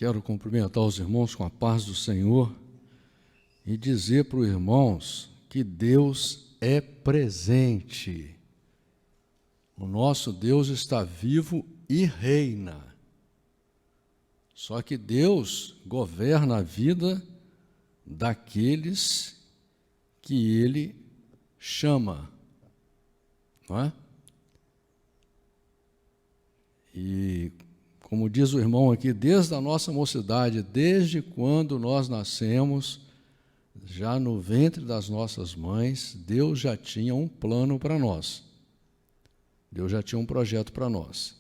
Quero cumprimentar os irmãos com a paz do Senhor e dizer para os irmãos que Deus é presente. O nosso Deus está vivo e reina. Só que Deus governa a vida daqueles que Ele chama, não é? E, como diz o irmão aqui, desde a nossa mocidade, desde quando nós nascemos, já no ventre das nossas mães, Deus já tinha um plano para nós. Deus já tinha um projeto para nós.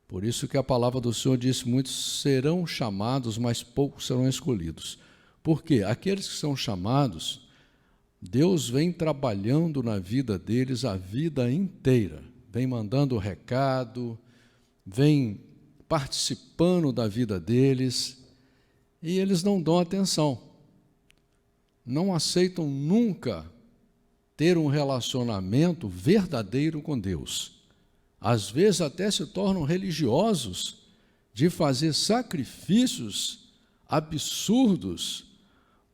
Por isso que a palavra do Senhor disse, muitos serão chamados, mas poucos serão escolhidos. Por quê? Aqueles que são chamados, Deus vem trabalhando na vida deles a vida inteira, vem mandando recado, vem participando da vida deles, e eles não dão atenção, não aceitam nunca ter um relacionamento verdadeiro com Deus. Às vezes até se tornam religiosos de fazer sacrifícios absurdos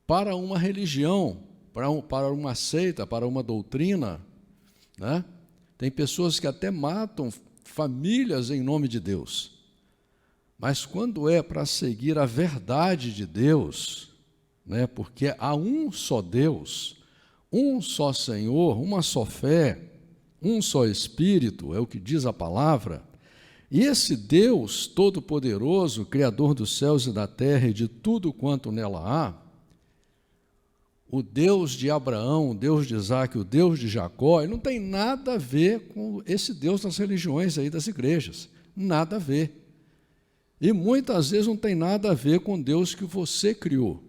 para uma religião, para uma seita, para uma doutrina, né? Tem pessoas que até matam famílias em nome de Deus. Mas quando é para seguir a verdade de Deus, né? Porque há um só Deus, um só Senhor, uma só fé, um só Espírito, é o que diz a palavra, e esse Deus Todo-Poderoso, Criador dos céus e da terra e de tudo quanto nela há, o Deus de Abraão, o Deus de Isaac, o Deus de Jacó, ele não tem nada a ver com esse Deus das religiões aí das igrejas, nada a ver. E muitas vezes não tem nada a ver com Deus que você criou.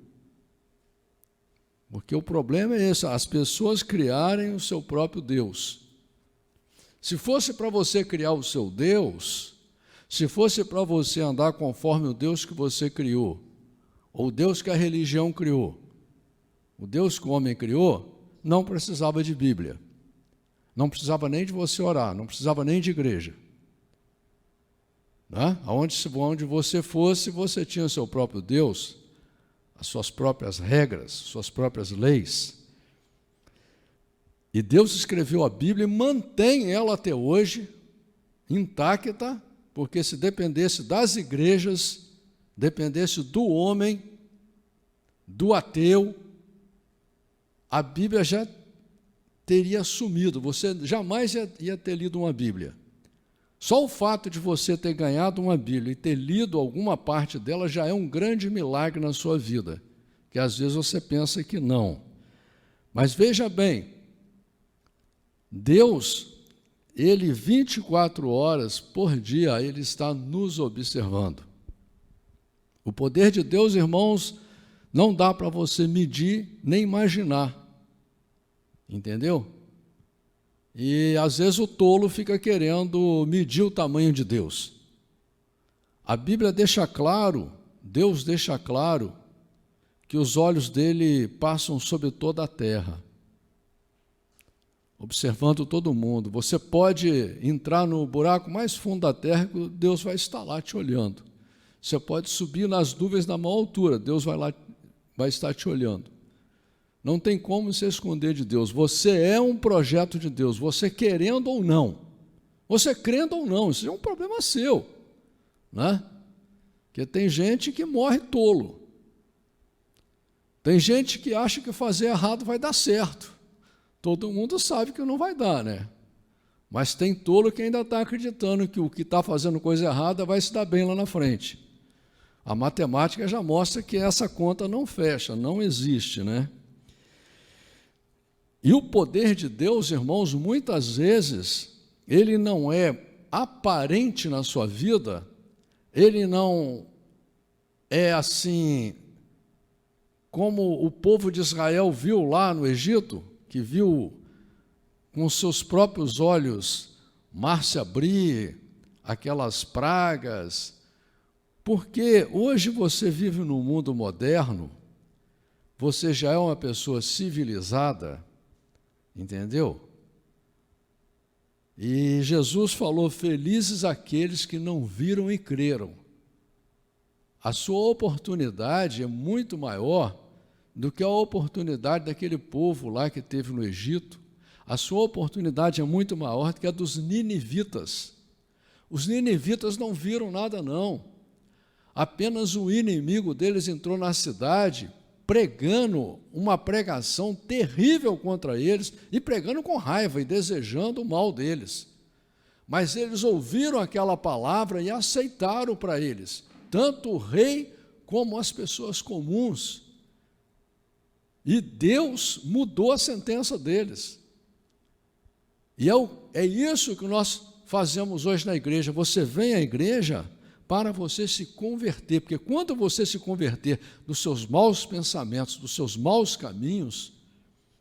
Porque o problema é esse, as pessoas criarem o seu próprio Deus. Se fosse para você criar o seu Deus, se fosse para você andar conforme o Deus que você criou, ou o Deus que a religião criou, o Deus que o homem criou, não precisava de Bíblia, não precisava nem de você orar, não precisava nem de igreja. Né? Onde você fosse, você tinha o seu próprio Deus, as suas próprias regras, suas próprias leis. E Deus escreveu a Bíblia e mantém ela até hoje intacta, porque se dependesse das igrejas, dependesse do homem, do ateu, a Bíblia já teria sumido, você jamais ia ter lido uma Bíblia. Só o fato de você ter ganhado uma Bíblia e ter lido alguma parte dela já é um grande milagre na sua vida, que às vezes você pensa que não. Mas veja bem, Deus, Ele 24 horas por dia, Ele está nos observando. O poder de Deus, irmãos, não dá para você medir nem imaginar, entendeu? E às vezes o tolo fica querendo medir o tamanho de Deus. A Bíblia deixa claro, Deus deixa claro, que os olhos dele passam sobre toda a terra, observando todo mundo. Você pode entrar no buraco mais fundo da terra, que Deus vai estar lá te olhando. Você pode subir nas nuvens na maior altura, Deus vai estar te olhando. Não tem como se esconder de Deus. Você é um projeto de Deus, você querendo ou não. Você crendo ou não, isso é um problema seu, né? Porque tem gente que morre tolo. Tem gente que acha que fazer errado vai dar certo. Todo mundo sabe que não vai dar, né? Mas tem tolo que ainda está acreditando que o que está fazendo coisa errada vai se dar bem lá na frente. A matemática já mostra que essa conta não fecha, não existe, né? E o poder de Deus, irmãos, muitas vezes, ele não é aparente na sua vida, ele não é assim, como o povo de Israel viu lá no Egito, que viu com seus próprios olhos mar se abrir, aquelas pragas, porque hoje você vive num mundo moderno, você já é uma pessoa civilizada, entendeu? E Jesus falou, felizes aqueles que não viram e creram. a sua oportunidade é muito maior do que a oportunidade daquele povo lá que teve no Egito. A sua oportunidade é muito maior do que a dos ninivitas. Os ninivitas não viram nada, não. Apenas o inimigo deles entrou na cidade pregando uma pregação terrível contra eles e pregando com raiva e desejando o mal deles. Mas eles ouviram aquela palavra e aceitaram para eles, tanto o rei como as pessoas comuns. E Deus mudou a sentença deles. E é isso que nós fazemos hoje na igreja. Você vem à igreja para você se converter, porque quando você se converter dos seus maus pensamentos, dos seus maus caminhos,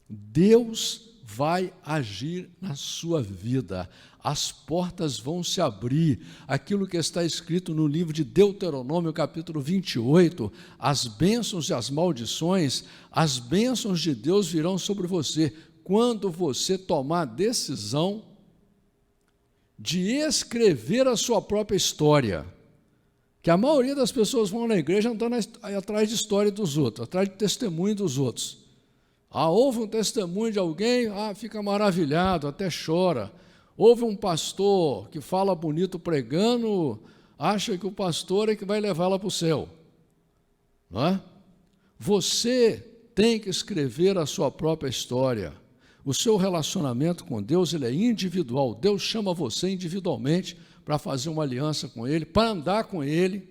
Deus vai agir na sua vida. As portas vão se abrir. Aquilo que está escrito no livro de Deuteronômio, capítulo 28, as bênçãos e as maldições, as bênçãos de Deus virão sobre você quando você tomar a decisão de escrever a sua própria história. Que a maioria das pessoas vão na igreja andando atrás de história dos outros, atrás de testemunho dos outros. Houve um testemunho de alguém, fica maravilhado, até chora. Houve um pastor que fala bonito pregando, acha que o pastor é que vai levá-la para o céu. Não é? Você tem que escrever a sua própria história. O seu relacionamento com Deus, ele é individual. Deus chama você individualmente para fazer uma aliança com Ele, para andar com Ele,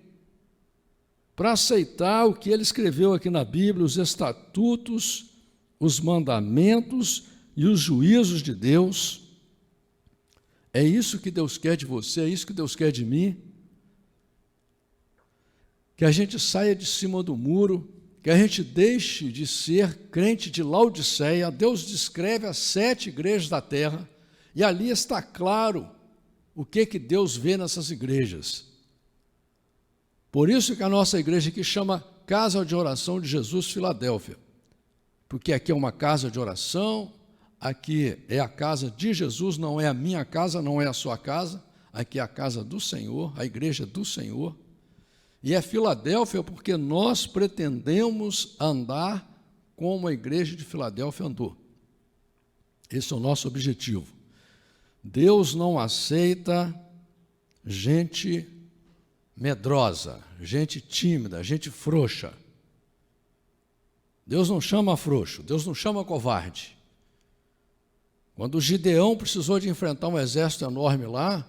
para aceitar o que Ele escreveu aqui na Bíblia, os estatutos, os mandamentos e os juízos de Deus. É isso que Deus quer de você, é isso que Deus quer de mim. Que a gente saia de cima do muro, que a gente deixe de ser crente de Laodiceia. Deus descreve as 7 igrejas da terra, e ali está claro o que Deus vê nessas igrejas. Por isso que a nossa igreja aqui chama Casa de Oração de Jesus Filadélfia, porque aqui é uma casa de oração, aqui é a casa de Jesus, não é a minha casa, não é a sua casa, aqui é a casa do Senhor, a igreja do Senhor. E é Filadélfia porque nós pretendemos andar como a igreja de Filadélfia andou. Esse é o nosso objetivo. Deus não aceita gente medrosa, gente tímida, gente frouxa. Deus não chama frouxo, Deus não chama covarde. Quando Gideão precisou de enfrentar um exército enorme lá,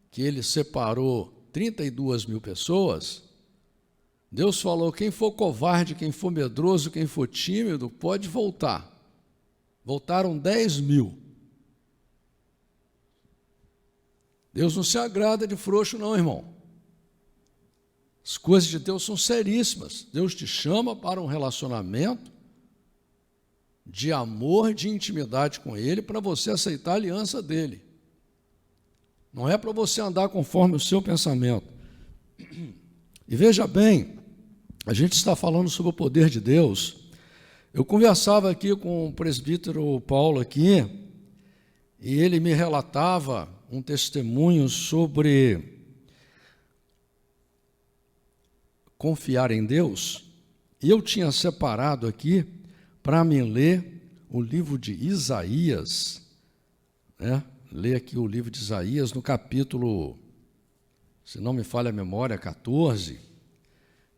que ele separou 32 mil pessoas, Deus falou: quem for covarde, quem for medroso, quem for tímido, pode voltar. Voltaram 10 mil. Deus não se agrada de frouxo, não, irmão. As coisas de Deus são seríssimas. Deus te chama para um relacionamento de amor, de intimidade com Ele, para você aceitar a aliança dEle. Não é para você andar conforme o seu pensamento. E veja bem, a gente está falando sobre o poder de Deus. Eu conversava aqui com o presbítero Paulo aqui, e ele me relatava um testemunho sobre confiar em Deus, e eu tinha separado aqui para mim ler o livro de Isaías, né? Ler aqui o livro de Isaías no capítulo, se não me falha a memória, 14,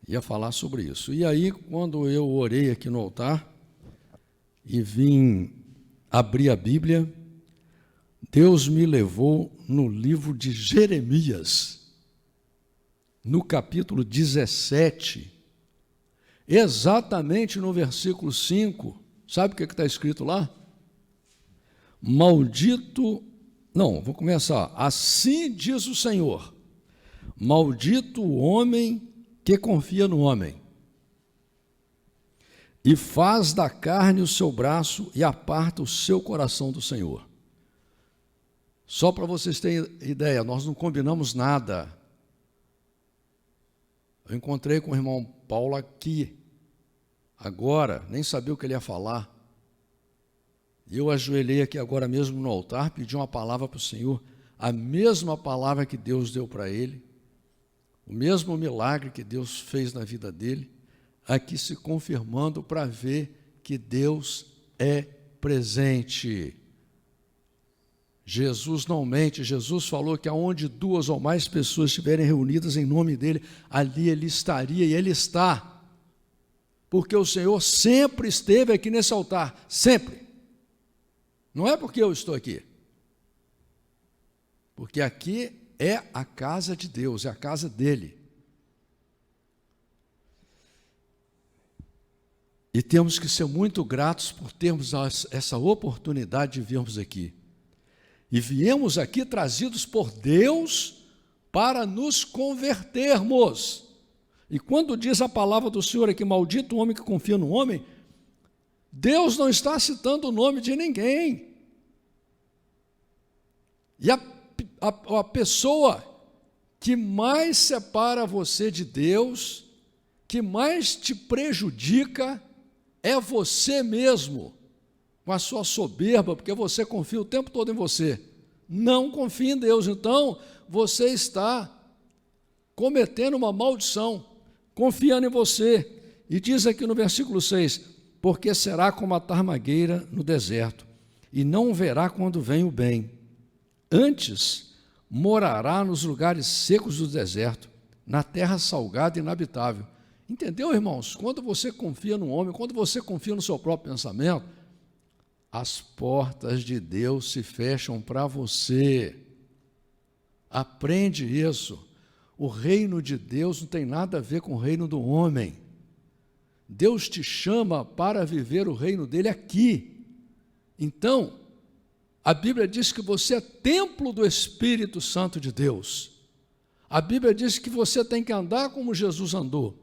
ia falar sobre isso. E aí, quando eu orei aqui no altar e vim abrir a Bíblia, Deus me levou no livro de Jeremias, no capítulo 17, exatamente no versículo 5. Sabe o que está escrito lá? Vou começar. Assim diz o Senhor: maldito o homem que confia no homem, e faz da carne o seu braço e aparta o seu coração do Senhor. Só para vocês terem ideia, nós não combinamos nada. Eu encontrei com o irmão Paulo aqui, agora, nem sabia o que ele ia falar. E eu ajoelhei aqui agora mesmo no altar, pedi uma palavra para o Senhor, a mesma palavra que Deus deu para ele, O mesmo milagre que Deus fez na vida dele, aqui se confirmando para ver que Deus é presente. Jesus não mente. Jesus falou que aonde 2 ou mais pessoas estiverem reunidas em nome dele, ali ele estaria, e ele está. Porque o Senhor sempre esteve aqui nesse altar, sempre. Não é porque eu estou aqui. Porque aqui é a casa de Deus, é a casa dele. E temos que ser muito gratos por termos essa oportunidade de virmos aqui. E viemos aqui trazidos por Deus para nos convertermos. E quando diz a palavra do Senhor aqui, maldito o homem que confia no homem, Deus não está citando o nome de ninguém. E a pessoa que mais separa você de Deus, que mais te prejudica, é você mesmo, com a sua soberba, porque você confia o tempo todo em você. Não confia em Deus, então você está cometendo uma maldição, confiando em você. E diz aqui no versículo 6, porque será como a tarmagueira no deserto, e não verá quando vem o bem. Antes, morará nos lugares secos do deserto, na terra salgada e inabitável. Entendeu, irmãos? Quando você confia no homem, quando você confia no seu próprio pensamento, as portas de Deus se fecham para você. Aprende isso. O reino de Deus não tem nada a ver com o reino do homem. Deus te chama para viver o reino dele aqui. Então, a Bíblia diz que você é templo do Espírito Santo de Deus. A Bíblia diz que você tem que andar como Jesus andou.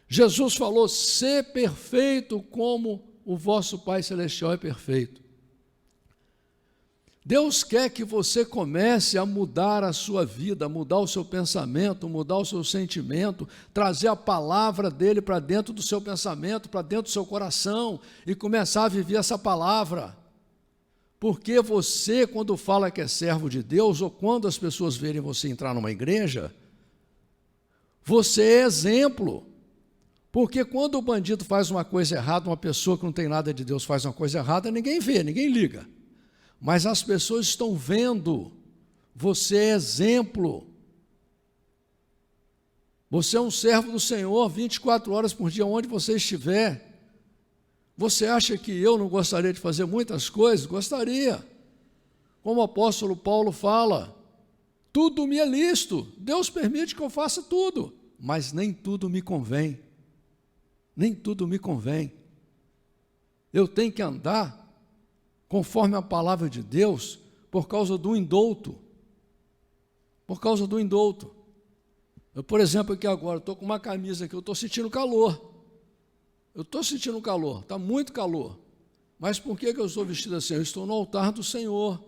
Jesus falou, ser perfeito como o vosso Pai Celestial é perfeito. Deus quer que você comece a mudar a sua vida, mudar o seu pensamento, mudar o seu sentimento, trazer a palavra dele para dentro do seu pensamento, para dentro do seu coração e começar a viver essa palavra. Porque você, quando fala que é servo de Deus, ou quando as pessoas verem você entrar numa igreja, você é exemplo. Porque quando o bandido faz uma coisa errada, uma pessoa que não tem nada de Deus faz uma coisa errada, ninguém vê, ninguém liga. Mas as pessoas estão vendo, você é exemplo. Você é um servo do Senhor 24 horas por dia, onde você estiver. Você acha que eu não gostaria de fazer muitas coisas? Gostaria. Como o apóstolo Paulo fala, tudo me é lícito, Deus permite que eu faça tudo, mas nem tudo me convém. Nem tudo me convém. Eu tenho que andar conforme a palavra de Deus por causa do indulto. Por causa do indulto. Eu, por exemplo, aqui agora, estou com uma camisa aqui, eu estou sentindo calor. Eu estou sentindo calor, está muito calor. Mas por que eu estou vestido assim? Eu estou no altar do Senhor.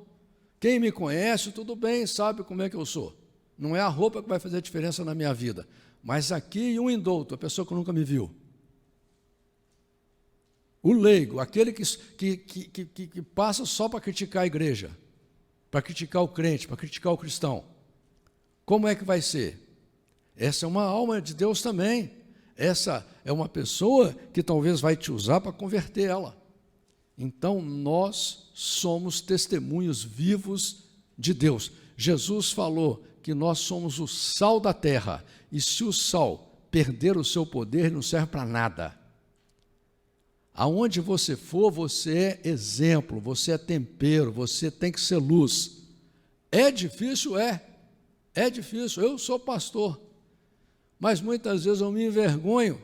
Quem me conhece, tudo bem, sabe como é que eu sou. Não é a roupa que vai fazer a diferença na minha vida. Mas aqui um indulto, a pessoa que nunca me viu. O leigo, aquele que passa só para criticar a igreja, para criticar o crente, para criticar o cristão. Como é que vai ser? Essa é uma alma de Deus também. Essa é uma pessoa que talvez vai te usar para converter ela. Então, nós somos testemunhos vivos de Deus. Jesus falou que nós somos o sal da terra, e se o sal perder o seu poder, não serve para nada. Aonde você for, você é exemplo, você é tempero, você tem que ser luz. É difícil? É difícil. Eu sou pastor, mas muitas vezes eu me envergonho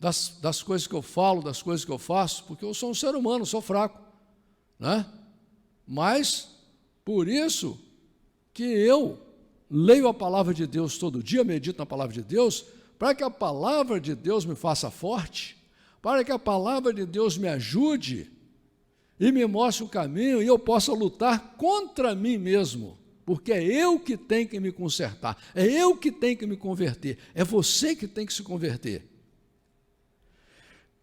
das coisas que eu falo, das coisas que eu faço, porque eu sou um ser humano, sou fraco, né? Mas, por isso que eu leio a palavra de Deus todo dia, medito na palavra de Deus, para que a palavra de Deus me faça forte, para que a palavra de Deus me ajude e me mostre o caminho e eu possa lutar contra mim mesmo, porque é eu que tenho que me consertar, é eu que tenho que me converter, é você que tem que se converter.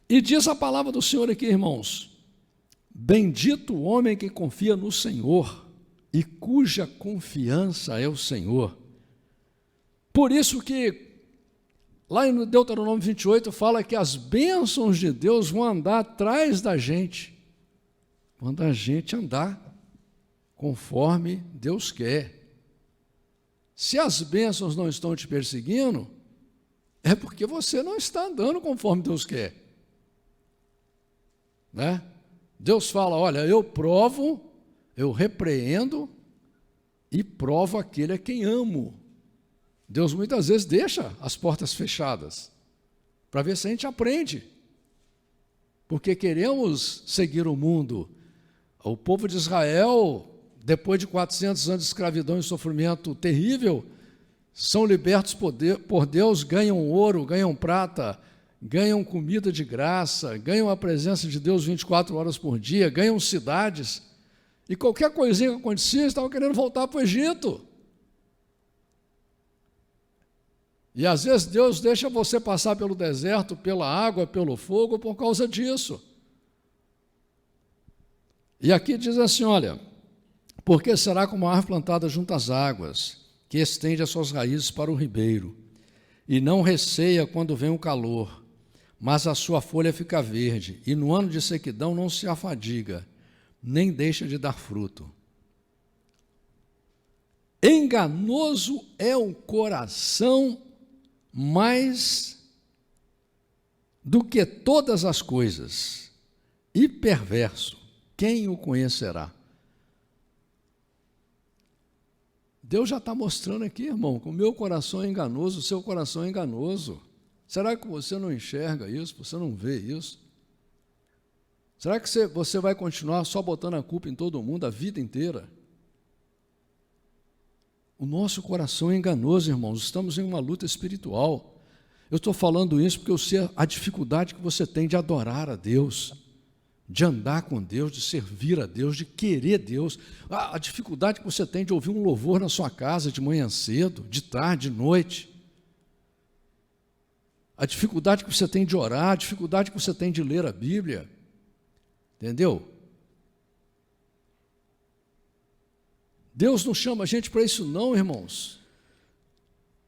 E diz a palavra do Senhor aqui, irmãos, bendito o homem que confia no Senhor e cuja confiança é o Senhor. Por isso que lá em Deuteronômio 28 fala que as bênçãos de Deus vão andar atrás da gente, quando a gente andar conforme Deus quer. Se as bênçãos não estão te perseguindo, é porque você não está andando conforme Deus quer. Né? Deus fala, olha, eu provo, eu repreendo e provo aquele a quem amo. Deus muitas vezes deixa as portas fechadas, para ver se a gente aprende. Porque queremos seguir o mundo. O povo de Israel, depois de 400 anos de escravidão e sofrimento terrível, são libertos por Deus, ganham ouro, ganham prata, ganham comida de graça, ganham a presença de Deus 24 horas por dia, ganham cidades. E qualquer coisinha que acontecia, eles estavam querendo voltar para o Egito. E às vezes Deus deixa você passar pelo deserto, pela água, pelo fogo, por causa disso. E aqui diz assim, olha, porque será como a árvore plantada junto às águas, que estende as suas raízes para o ribeiro, e não receia quando vem o calor, mas a sua folha fica verde, e no ano de sequidão não se afadiga, nem deixa de dar fruto. Enganoso é o coração mais do que todas as coisas, e perverso, quem o conhecerá? Deus já está mostrando aqui, irmão, que o meu coração é enganoso, o seu coração é enganoso. Será que você não enxerga isso? Você não vê isso? Será que você vai continuar só botando a culpa em todo mundo a vida inteira? O nosso coração é enganoso, irmãos. Estamos em uma luta espiritual. Eu estou falando isso porque eu sei a dificuldade que você tem de adorar a Deus, de andar com Deus, de servir a Deus, de querer Deus. A dificuldade que você tem de ouvir um louvor na sua casa de manhã cedo, de tarde, de noite. A dificuldade que você tem de orar, a dificuldade que você tem de ler a Bíblia. Entendeu? Deus não chama a gente para isso não, irmãos.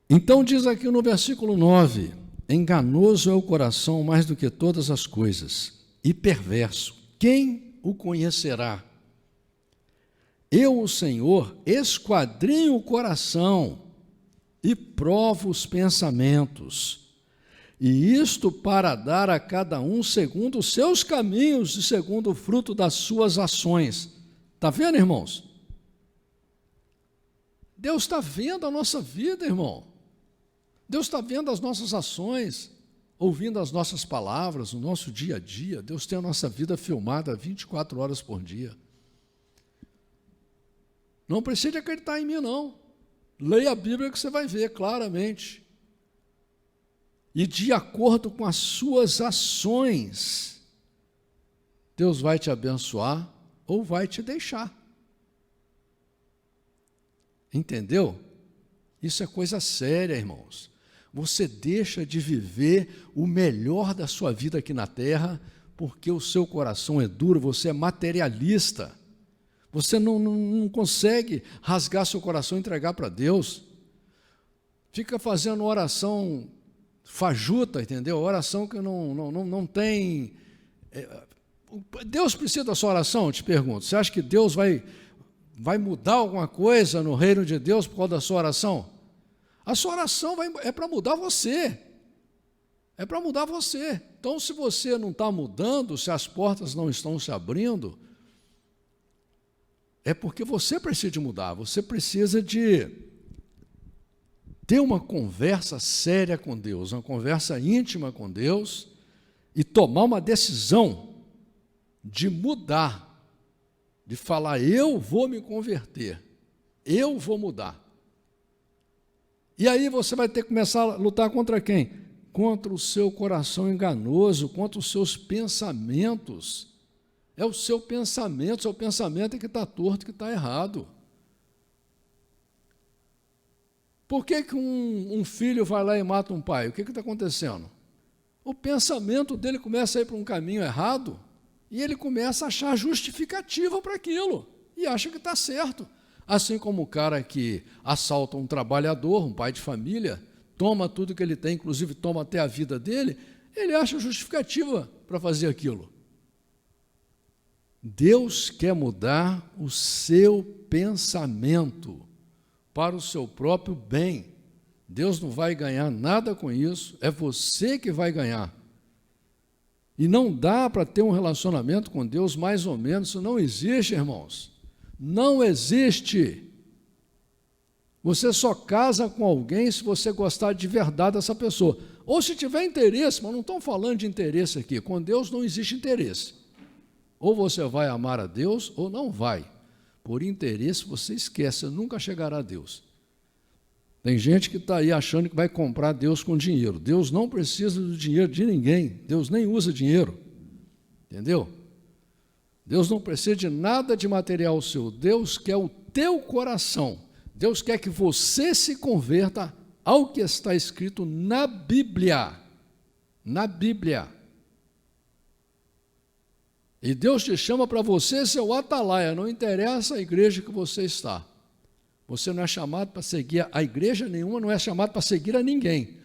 Então diz aqui no versículo 9, enganoso é o coração mais do que todas as coisas, e perverso, quem o conhecerá? Eu, o Senhor, esquadrinho o coração e provo os pensamentos, e isto para dar a cada um segundo os seus caminhos e segundo o fruto das suas ações. Está vendo, irmãos? Deus está vendo a nossa vida, irmão. Deus está vendo as nossas ações, ouvindo as nossas palavras, o nosso dia a dia. Deus tem a nossa vida filmada 24 horas por dia. Não precisa acreditar em mim, não. Leia a Bíblia que você vai ver claramente. E de acordo com as suas ações, Deus vai te abençoar ou vai te deixar. Entendeu? Isso é coisa séria, irmãos. Você deixa de viver o melhor da sua vida aqui na terra porque o seu coração é duro, você é materialista. Você não consegue rasgar seu coração e entregar para Deus. Fica fazendo oração fajuta, entendeu? Oração que não tem... Deus precisa da sua oração, eu te pergunto. Você acha que Deus vai mudar alguma coisa no reino de Deus por causa da sua oração? A sua oração é para mudar você. É para mudar você. Então, se você não está mudando, se as portas não estão se abrindo, é porque você precisa de mudar. Você precisa de ter uma conversa séria com Deus, uma conversa íntima com Deus e tomar uma decisão de mudar. De falar, eu vou me converter, eu vou mudar. E aí você vai ter que começar a lutar contra quem? Contra o seu coração enganoso, contra os seus pensamentos. É o seu pensamento que está torto, que está errado. Por que um filho vai lá e mata um pai? O que está acontecendo? O pensamento dele começa a ir para um caminho errado, e ele começa a achar justificativa para aquilo, e acha que está certo. Assim como o cara que assalta um trabalhador, um pai de família, toma tudo que ele tem, inclusive toma até a vida dele, ele acha justificativa para fazer aquilo. Deus quer mudar o seu pensamento para o seu próprio bem. Deus não vai ganhar nada com isso, é você que vai ganhar. E não dá para ter um relacionamento com Deus mais ou menos, isso não existe, irmãos. Não existe. Você só casa com alguém se você gostar de verdade dessa pessoa. Ou se tiver interesse, mas não estão falando de interesse aqui. Com Deus não existe interesse. Ou você vai amar a Deus ou não vai. Por interesse você esquece, você nunca chegará a Deus. Tem gente que está aí achando que vai comprar Deus com dinheiro. Deus não precisa do dinheiro de ninguém. Deus nem usa dinheiro. Entendeu? Deus não precisa de nada de material seu. Deus quer o teu coração. Deus quer que você se converta ao que está escrito na Bíblia. Na Bíblia. E Deus te chama para você ser o atalaia. Não interessa a igreja que você está. Você não é chamado para seguir a igreja nenhuma, não é chamado para seguir a ninguém.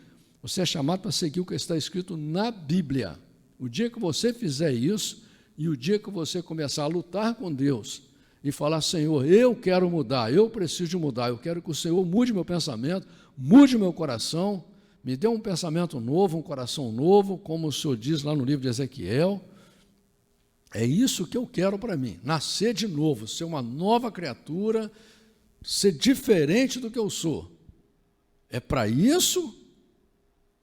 Você é chamado para seguir o que está escrito na Bíblia. O dia que você fizer isso, e o dia que você começar a lutar com Deus, e falar, Senhor, eu quero mudar, eu preciso mudar, eu quero que o Senhor mude meu pensamento, mude meu coração, me dê um pensamento novo, um coração novo, como o Senhor diz lá no livro de Ezequiel. É isso que eu quero para mim, nascer de novo, ser uma nova criatura, ser diferente do que eu sou. É para isso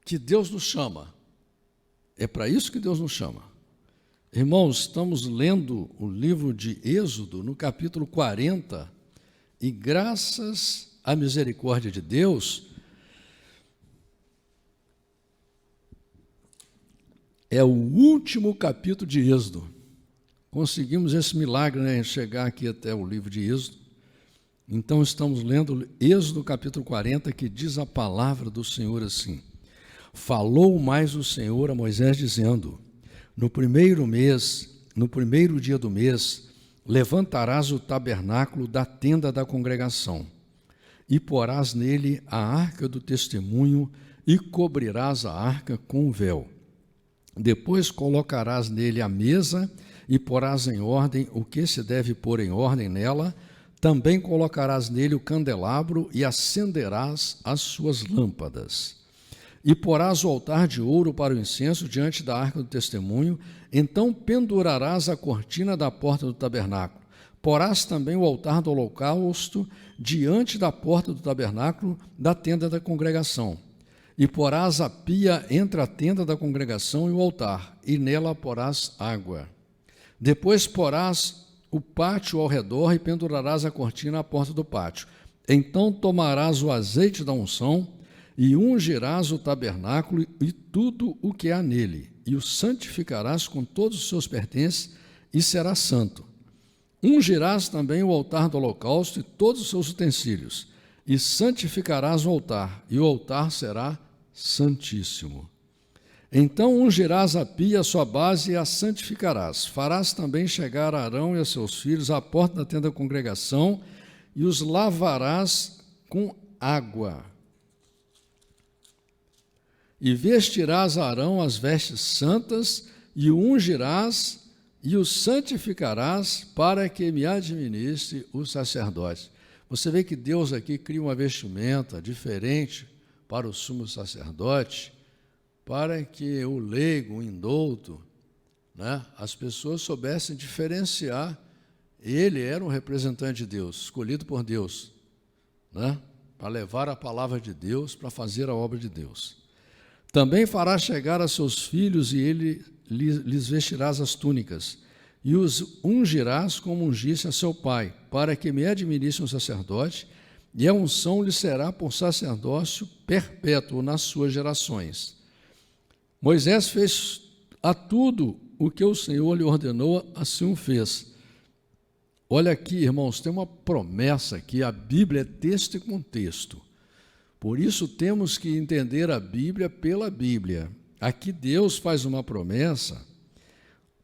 que Deus nos chama. É para isso que Deus nos chama. Irmãos, estamos lendo o livro de Êxodo, no capítulo 40, e graças à misericórdia de Deus, é o último capítulo de Êxodo. Conseguimos esse milagre, né, chegar aqui até o livro de Êxodo. Então, estamos lendo Êxodo capítulo 40, que diz a palavra do Senhor assim: falou mais o Senhor a Moisés, dizendo: no primeiro mês, no primeiro dia do mês, levantarás o tabernáculo da tenda da congregação, e porás nele a arca do testemunho, e cobrirás a arca com um véu. Depois colocarás nele a mesa, e porás em ordem o que se deve pôr em ordem nela. Também colocarás nele o candelabro, e acenderás as suas lâmpadas. E porás o altar de ouro para o incenso diante da arca do testemunho. Então pendurarás a cortina da porta do tabernáculo. Porás também o altar do holocausto diante da porta do tabernáculo da tenda da congregação. E porás a pia entre a tenda da congregação e o altar, e nela porás água. Depois porás o pátio ao redor, e pendurarás a cortina à porta do pátio. Então tomarás o azeite da unção, e ungirás o tabernáculo e tudo o que há nele, e o santificarás com todos os seus pertences, e será santo. Ungirás também o altar do holocausto e todos os seus utensílios, e santificarás o altar, e o altar será santíssimo. Então ungirás a pia, a sua base, e a santificarás. Farás também chegar a Arão e a seus filhos à porta da tenda da congregação, e os lavarás com água. E vestirás a Arão as vestes santas, e o ungirás, e o santificarás, para que me administre o sacerdote. Você vê que Deus aqui cria uma vestimenta diferente para o sumo sacerdote, para que o leigo, o indouto, né, as pessoas soubessem diferenciar. Ele era um representante de Deus, escolhido por Deus, né, para levar a palavra de Deus, para fazer a obra de Deus. Também farás chegar a seus filhos, e lhes vestirás as túnicas, e os ungirás como ungisse a seu pai, para que me administre um sacerdote, e a unção lhe será por sacerdócio perpétuo nas suas gerações. Moisés fez a tudo o que o Senhor lhe ordenou, assim o fez. Olha aqui, irmãos, tem uma promessa aqui, a Bíblia é texto e contexto. Por isso temos que entender a Bíblia pela Bíblia. Aqui Deus faz uma promessa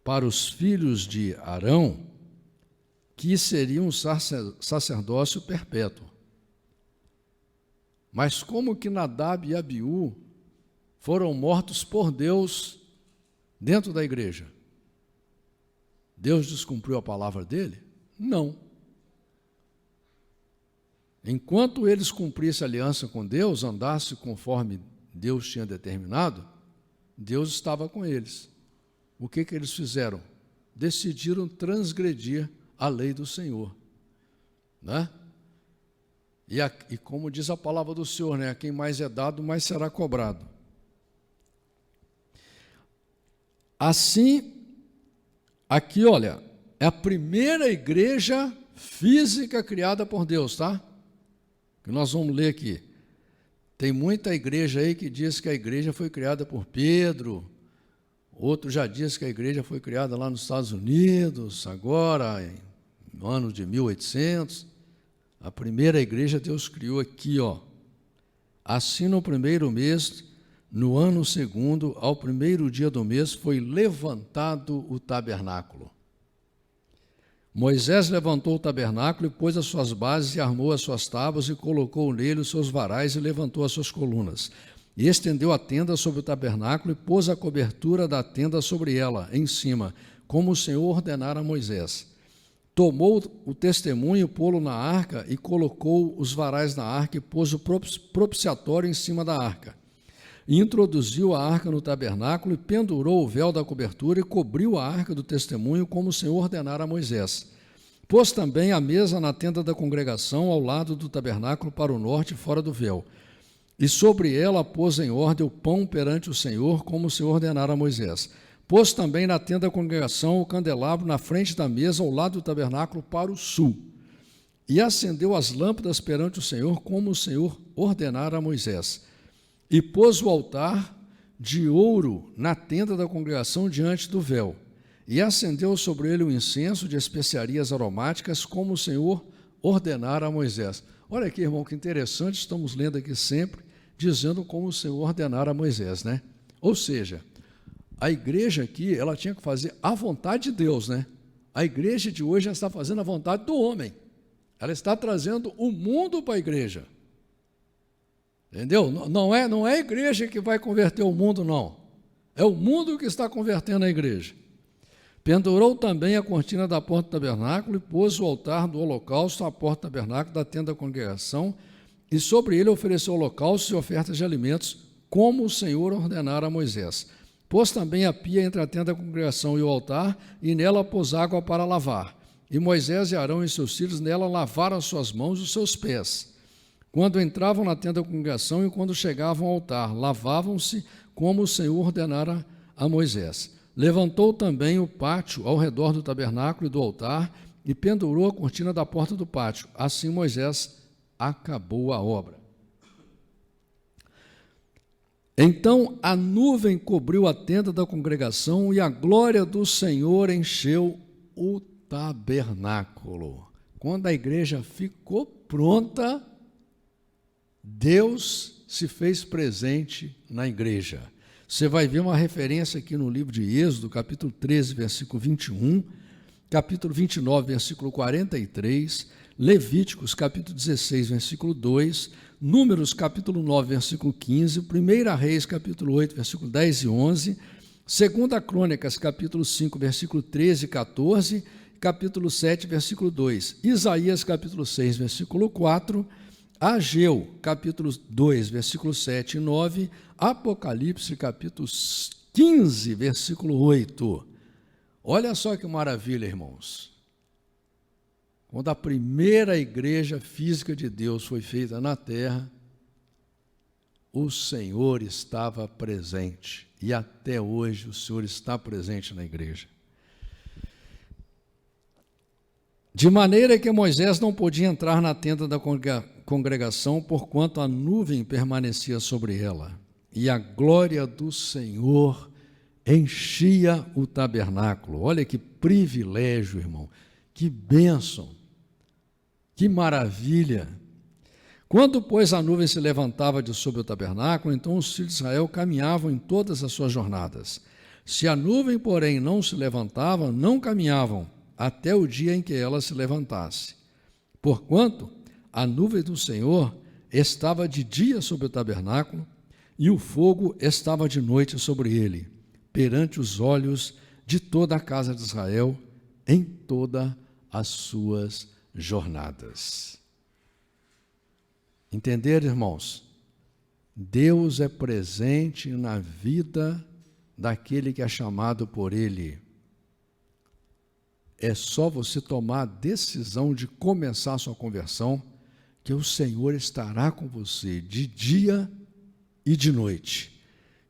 para os filhos de Arão, que seria um sacerdócio perpétuo. Mas como que Nadab e Abiú foram mortos por Deus dentro da igreja? Deus descumpriu a palavra dele? Não. Enquanto eles cumprissem a aliança com Deus, andassem conforme Deus tinha determinado, Deus estava com eles. O que eles fizeram? Decidiram transgredir a lei do Senhor, né? E como diz a palavra do Senhor, né? A quem mais é dado, mais será cobrado. Assim, aqui, olha, é a primeira igreja física criada por Deus, tá? Que nós vamos ler aqui. Tem muita igreja aí que diz que a igreja foi criada por Pedro, outro já diz que a igreja foi criada lá nos Estados Unidos, agora, no ano de 1800. A primeira igreja Deus criou aqui, ó. Assim, no primeiro mês, no ano segundo, ao primeiro dia do mês, foi levantado o tabernáculo. Moisés levantou o tabernáculo e pôs as suas bases e armou as suas tábuas e colocou nele os seus varais e levantou as suas colunas. E estendeu a tenda sobre o tabernáculo e pôs a cobertura da tenda sobre ela, em cima, como o Senhor ordenara a Moisés. Tomou o testemunho, pô-lo na arca e colocou os varais na arca e pôs o propiciatório em cima da arca. E introduziu a arca no tabernáculo e pendurou o véu da cobertura e cobriu a arca do testemunho como o Senhor ordenara a Moisés. Pôs também a mesa na tenda da congregação ao lado do tabernáculo para o norte, fora do véu. E sobre ela pôs em ordem o pão perante o Senhor como o Senhor ordenara a Moisés. Pôs também na tenda da congregação o candelabro na frente da mesa ao lado do tabernáculo para o sul. E acendeu as lâmpadas perante o Senhor como o Senhor ordenara a Moisés. E pôs o altar de ouro na tenda da congregação diante do véu. E acendeu sobre ele o incenso de especiarias aromáticas, como o Senhor ordenara a Moisés. Olha aqui, irmão, que interessante, estamos lendo aqui sempre, dizendo como o Senhor ordenara a Moisés, né? Ou seja, a igreja aqui, ela tinha que fazer a vontade de Deus, né? A igreja de hoje já está fazendo a vontade do homem. Ela está trazendo o mundo para a igreja. Entendeu? Não é a igreja que vai converter o mundo, não. É o mundo que está convertendo a igreja. Pendurou também a cortina da porta do tabernáculo e pôs o altar do holocausto à porta do tabernáculo da tenda da congregação e sobre ele ofereceu holocaustos e ofertas de alimentos, como o Senhor ordenara a Moisés. Pôs também a pia entre a tenda da congregação e o altar e nela pôs água para lavar. E Moisés e Arão e seus filhos nela lavaram as suas mãos e os seus pés. Quando entravam na tenda da congregação e quando chegavam ao altar, lavavam-se como o Senhor ordenara a Moisés. Levantou também o pátio ao redor do tabernáculo e do altar e pendurou a cortina da porta do pátio. Assim Moisés acabou a obra. Então a nuvem cobriu a tenda da congregação e a glória do Senhor encheu o tabernáculo. Quando a igreja ficou pronta, Deus se fez presente na igreja. Você vai ver uma referência aqui no livro de Êxodo, capítulo 13, versículo 21, capítulo 29, versículo 43, Levíticos, capítulo 16, versículo 2, Números, capítulo 9, versículo 15, 1 Reis, capítulo 8, versículo 10 e 11, 2 Crônicas, capítulo 5, versículo 13 e 14, capítulo 7, versículo 2, Isaías, capítulo 6, versículo 4, Ageu, capítulo 2, versículo 7 e 9, Apocalipse, capítulo 15, versículo 8. Olha só que maravilha, irmãos. Quando a primeira igreja física de Deus foi feita na terra, o Senhor estava presente. E até hoje o Senhor está presente na igreja. De maneira que Moisés não podia entrar na tenda da congregação, porquanto a nuvem permanecia sobre ela, e a glória do Senhor enchia o tabernáculo. Olha que privilégio, irmão, que bênção, que maravilha. Quando, pois, a nuvem se levantava de sobre o tabernáculo, então os filhos de Israel caminhavam em todas as suas jornadas. Se a nuvem, porém, não se levantava, não caminhavam. até o dia em que ela se levantasse. Porquanto a nuvem do Senhor estava de dia sobre o tabernáculo, e o fogo estava de noite sobre ele, perante os olhos de toda a casa de Israel, em todas as suas jornadas. Entenderam, irmãos? Deus é presente na vida daquele que é chamado por Ele. É só você tomar a decisão de começar a sua conversão, que o Senhor estará com você de dia e de noite.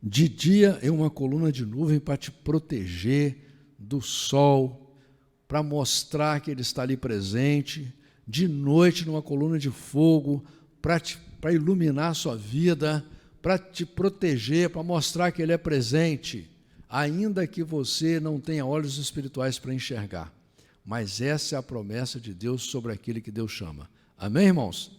De dia é uma coluna de nuvem para te proteger do sol, para mostrar que Ele está ali presente. De noite, numa coluna de fogo, para iluminar a sua vida, para te proteger, para mostrar que Ele é presente, ainda que você não tenha olhos espirituais para enxergar. Mas essa é a promessa de Deus sobre aquele que Deus chama. Amém, irmãos?